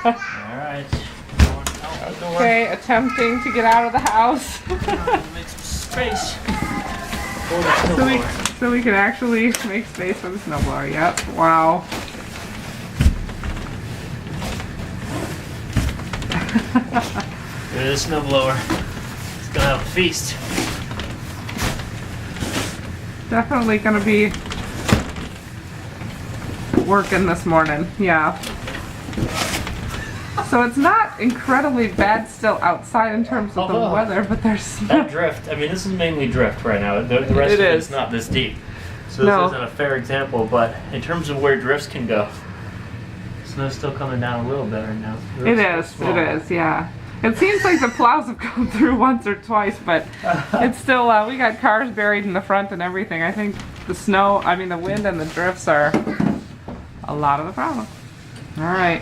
Alright. Going out the door. Okay, attempting to get out of the house. Make some space. So we can actually make space for the snowblower. Yep. Wow. Look at this snowblower. It's gonna have a feast. Definitely gonna be working this morning. Yeah. So it's not incredibly bad still outside in terms of the Although, weather, but there's That drift, I mean, this is mainly drift right now. The rest It of is. it's not this deep. So this No. isn't a fair example, but in terms of where drifts can go, snow's still coming down a little better now. The It road's is, still it small. is, yeah. It seems like the plows have come through once or twice, but it's still, we got cars buried in the front and everything. I think the snow, I mean the wind and the drifts are a lot of the problem. All right.